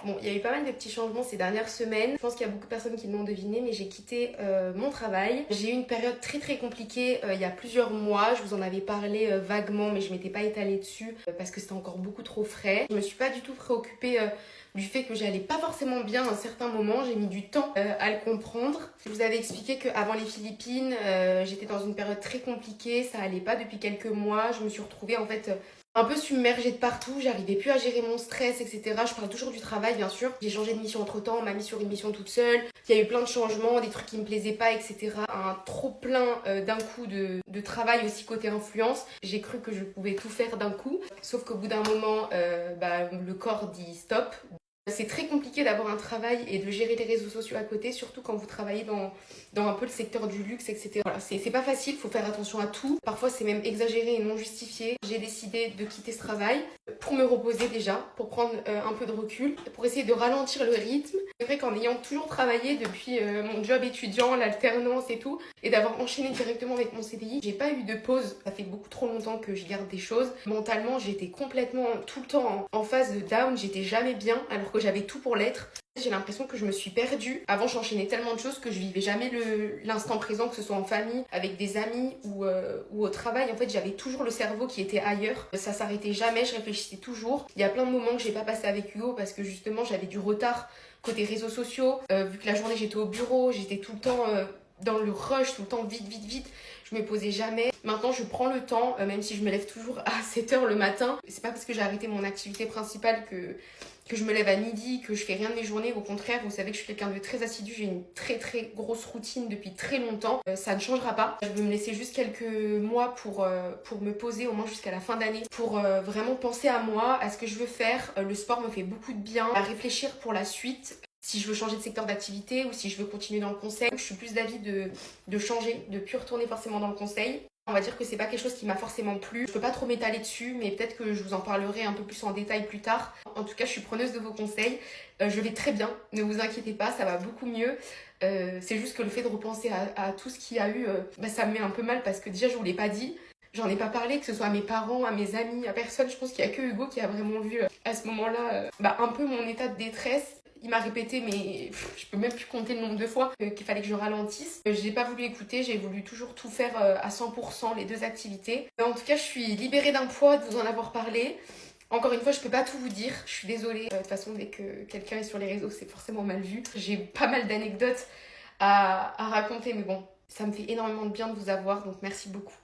Bon, il y a eu pas mal de petits changements ces dernières semaines. Je pense qu'il y a beaucoup de personnes qui l'ont deviné, mais j'ai quitté mon travail. J'ai eu une période très compliquée il y a plusieurs mois. Je vous en avais parlé vaguement, mais je m'étais pas étalée dessus parce que c'était encore beaucoup trop frais. Je me suis pas du tout préoccupée du fait que j'allais pas forcément bien à un certain moment. J'ai mis du temps à le comprendre. Je vous avais expliqué qu'avant les Philippines, j'étais dans une période très compliquée. Ça allait pas depuis quelques mois. Je me suis retrouvée en fait un peu submergée de partout, j'arrivais plus à gérer mon stress, etc. Je parle toujours du travail, bien sûr. J'ai changé de mission entre temps, on m'a mis sur une mission toute seule. Il y a eu plein de changements, des trucs qui me plaisaient pas, etc. Un trop plein d'un coup de travail aussi côté influence. J'ai cru que je pouvais tout faire d'un coup. Sauf qu'au bout d'un moment, le corps dit stop. C'est très compliqué d'avoir un travail et de gérer les réseaux sociaux à côté, surtout quand vous travaillez dans un peu le secteur du luxe, etc. Voilà, c'est pas facile, il faut faire attention à tout. Parfois, c'est même exagéré et non justifié. J'ai décidé de quitter ce travail pour me reposer déjà, pour prendre un peu de recul, pour essayer de ralentir le rythme. C'est vrai qu'en ayant toujours travaillé depuis mon job étudiant, l'alternance et tout, et d'avoir enchaîné directement avec mon CDI, j'ai pas eu de pause. Ça fait beaucoup trop longtemps que je garde des choses. Mentalement, j'étais complètement tout le temps en phase de down, j'étais jamais bien, alors que j'avais tout pour l'être. J'ai l'impression que je me suis perdue. Avant, j'enchaînais tellement de choses que je vivais jamais l'instant présent, que ce soit en famille, avec des amis ou au travail. En fait, j'avais toujours le cerveau qui était ailleurs. Ça s'arrêtait jamais, je réfléchissais toujours. Il y a plein de moments que j'ai pas passé avec Hugo parce que justement, j'avais du retard côté réseaux sociaux. Vu que la journée, j'étais au bureau, j'étais tout le temps dans le rush, tout le temps vite. Je me posais jamais. Maintenant, je prends le temps, même si je me lève toujours à 7h le matin. C'est pas parce que j'ai arrêté mon activité principale que je me lève à midi, que je fais rien de mes journées. Au contraire, vous savez que je suis quelqu'un de très assidu. J'ai une très grosse routine depuis très longtemps. Ça ne changera pas. Je veux me laisser juste quelques mois pour me poser, au moins jusqu'à la fin d'année, pour vraiment penser à moi, à ce que je veux faire. Le sport me fait beaucoup de bien. À réfléchir pour la suite. Si je veux changer de secteur d'activité ou si je veux continuer dans le conseil, je suis plus d'avis de changer, de plus retourner forcément dans le conseil. On va dire que c'est pas quelque chose qui m'a forcément plu. Je peux pas trop m'étaler dessus, mais peut-être que je vous en parlerai un peu plus en détail plus tard. En tout cas, je suis preneuse de vos conseils. Je vais très bien, ne vous inquiétez pas, ça va beaucoup mieux. C'est juste que le fait de repenser à tout ce qu'il y a eu, ça me met un peu mal parce que déjà je vous l'ai pas dit. J'en ai pas parlé, que ce soit à mes parents, à mes amis, à personne. Je pense qu'il y a que Hugo qui a vraiment vu à ce moment-là un peu mon état de détresse. Il m'a répété, mais je peux même plus compter le nombre de fois qu'il fallait que je ralentisse. J'ai pas voulu écouter, j'ai voulu toujours tout faire à 100%, les deux activités. En tout cas, je suis libérée d'un poids de vous en avoir parlé. Encore une fois, je peux pas tout vous dire, je suis désolée. De toute façon, dès que quelqu'un est sur les réseaux, c'est forcément mal vu. J'ai pas mal d'anecdotes à raconter, mais bon, ça me fait énormément de bien de vous avoir, donc merci beaucoup.